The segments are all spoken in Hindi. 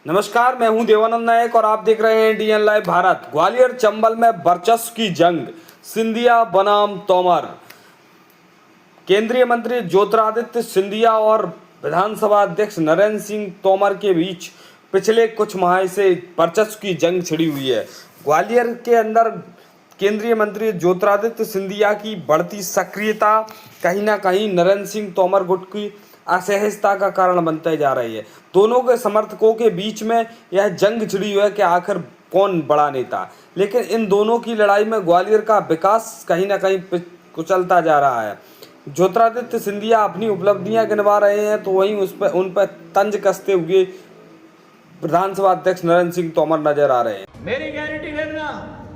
नमस्कार, मैं हूं देवानंद नायक और आप देख रहे हैं डीएन लाइव भारत। ग्वालियर चंबल में वर्चस्व की जंग, सिंधिया बनाम तोमर। केंद्रीय मंत्री ज्योतिरादित्य सिंधिया और विधानसभा अध्यक्ष नरेंद्र सिंह तोमर के बीच पिछले कुछ माह से वर्चस्व की जंग छिड़ी हुई है। ग्वालियर के अंदर केंद्रीय मंत्री ज्योतिरादित्य सिंधिया की बढ़ती सक्रियता कहीं ना कहीं नरेंद्र सिंह तोमर गुट की असहजता का कारण बनते जा रही है। दोनों के समर्थकों के बीच में यह जंग छिड़ी हुई है कि आखिर कौन बड़ा नेता। लेकिन इन दोनों की लड़ाई में ग्वालियर का विकास कहीं ना कहीं कुचलता जा रहा है। ज्योतिरादित्य सिंधिया अपनी उपलब्धियां गिनवा रहे हैं तो वहीं उन पर तंज कसते हुए विधानसभा अध्यक्ष नरेंद्र सिंह तोमर नजर आ रहे हैं। मेरी गारंटी लेना,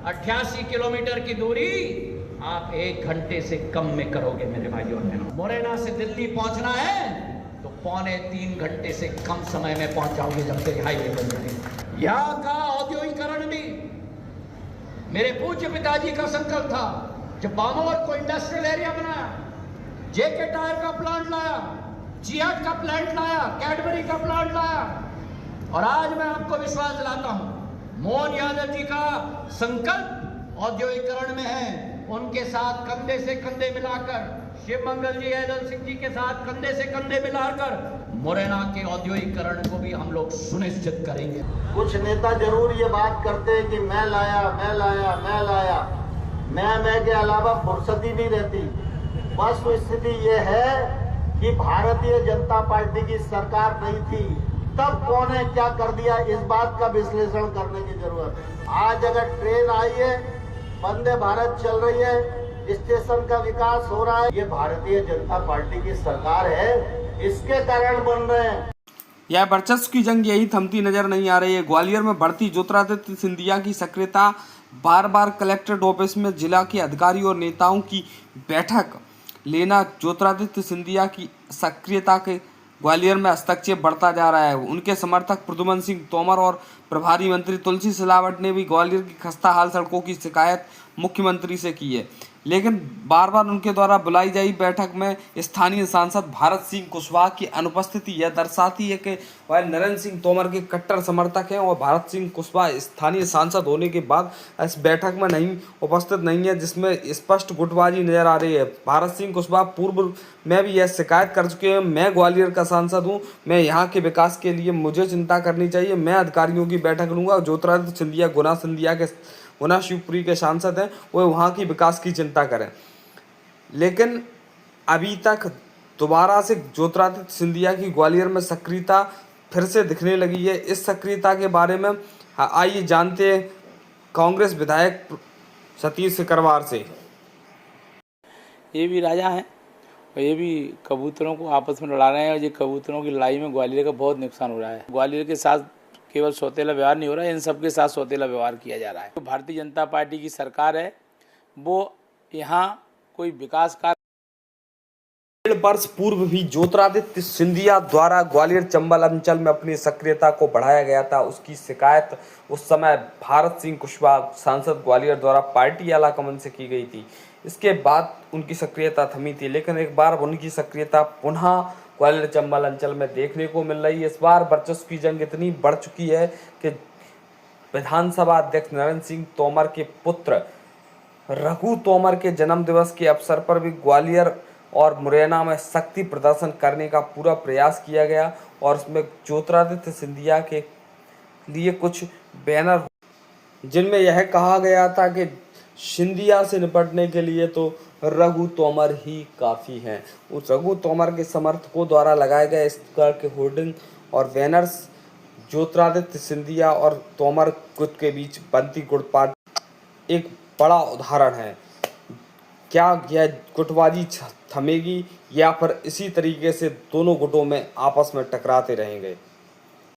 88 किलोमीटर की दूरी आप 1 घंटे से कम में करोगे मेरे भाइयों और बहनों। मुरैना से दिल्ली पहुंचना है तो 2.25 घंटे से कम समय में पहुंच जाओगे जब से हाईवे बन जाएगी। यहाँ का औद्योगिकरण भी मेरे पूज्य पिताजी का संकल्प था। जब बामोर को इंडस्ट्रियल एरिया बनाया, जेके टायर का प्लांट लाया, जियाट का प्लांट लाया, कैडबरी का प्लांट लाया, और आज मैं आपको विश्वास दिलाता हूं, मोहन यादव जी का संकल्प औद्योगिकरण में है। उनके साथ कंधे से कंधे मिलाकर, शिव मंगल जी, ऐदल सिंह जी के साथ कंधे से कंधे मिलाकर मुरैना के औद्योगिकरण को भी हम लोग सुनिश्चित करेंगे। कुछ नेता जरूर ये बात करते हैं कि मैं लाया, मैं लाया, मैं लाया। मैं के अलावा फुर्सत ही नहीं रहती। वस्तुस्थिति ये है कि भारतीय जनता पार्टी की सरकार नहीं थी तब कौन है क्या कर दिया, इस बात का विश्लेषण करने की जरूरत है। आज अगर ट्रेन आई है, वंदे भारत चल रही है, स्टेशन का विकास हो रहा है, ये भारतीय जनता पार्टी की सरकार है, इसके कारण बन रहे हैं। यह वर्चस्व की जंग यही थमती नजर नहीं आ रही है। ग्वालियर में बढ़ती ज्योतिरादित्य सिंधिया की सक्रियता, बार बार कलेक्ट्रेट ऑफिस में जिला के अधिकारी और नेताओं की बैठक लेना, ज्योतिरादित्य सिंधिया की सक्रियता के ग्वालियर में हस्तक्षेप बढ़ता जा रहा है। उनके समर्थक प्रद्युम्न सिंह तोमर और प्रभारी मंत्री तुलसी सिलावट ने भी ग्वालियर की खस्ता हाल सड़कों की शिकायत मुख्यमंत्री से की है। लेकिन बार बार उनके द्वारा बुलाई गई बैठक में स्थानीय सांसद भारत सिंह कुशवाहा की अनुपस्थिति यह दर्शाती है कि वह नरेंद्र सिंह तोमर के कट्टर समर्थक हैं और भारत सिंह कुशवाहा स्थानीय सांसद होने के बाद इस बैठक में नहीं उपस्थित नहीं है, जिसमें स्पष्ट गुटबाजी नजर आ रही है। भारत सिंह कुशवाहा पूर्व में भी यह शिकायत कर चुके हैं, मैं ग्वालियर का सांसद हूँ, मैं यहाँ के विकास के लिए मुझे चिंता करनी चाहिए, मैं अधिकारियों की बैठक लूँगा। ज्योतिरादित्य सिंधिया गुना शिवपुरी के सांसद हैं, वो वहाँ की विकास की चिंता करें। लेकिन अभी तक दोबारा से ज्योतिरादित्य सिंधिया की ग्वालियर में सक्रियता फिर से दिखने लगी है। इस सक्रियता के बारे में आइए जानते हैं कांग्रेस विधायक सतीश सिकरवार से। ये भी राजा हैं और ये भी कबूतरों को आपस में लड़ा रहे हैं और ये कबूतरों की लड़ाई में ग्वालियर का बहुत नुकसान हो रहा है। ग्वालियर के साथ केवल सौतेला व्यवहार नहीं हो रहा है, इन सबके साथ सौतेला व्यवहार किया जा रहा है। तो भारतीय जनता पार्टी की सरकार है, वो यहाँ कोई विकास कार्य। 1.5 वर्ष पूर्व भी ज्योतिरादित्य सिंधिया द्वारा ग्वालियर चंबल अंचल में अपनी सक्रियता को बढ़ाया गया था। उसकी शिकायत उस समय भारत सिंह कुशवाहा सांसद ग्वालियर द्वारा पार्टी आलाकमान से की गई थी। इसके बाद उनकी सक्रियता थमी थी, लेकिन एक बार उनकी सक्रियता पुनः ग्वालियर चंबल अंचल में देखने को मिल रही है। इस बार वर्चस्व की जंग इतनी बढ़ चुकी है कि विधानसभा अध्यक्ष नरेंद्र सिंह तोमर के पुत्र रघु तोमर के जन्म दिवस के अवसर पर भी ग्वालियर और मुरैना में शक्ति प्रदर्शन करने का पूरा प्रयास किया गया और उसमें ज्योतिरादित्य सिंधिया के लिए कुछ बैनर जिनमें यह कहा गया था कि सिंधिया से निपटने के लिए तो रघु तोमर ही काफ़ी हैं। उस रघु तोमर के समर्थकों द्वारा लगाए गए इस प्रकार के होर्डिंग और बैनर्स ज्योतिरादित्य सिंधिया और तोमर गुट के बीच बनती गुटपाट एक बड़ा उदाहरण है। क्या यह गुटबाजी थमेगी या फिर इसी तरीके से दोनों गुटों में आपस में टकराते रहेंगे?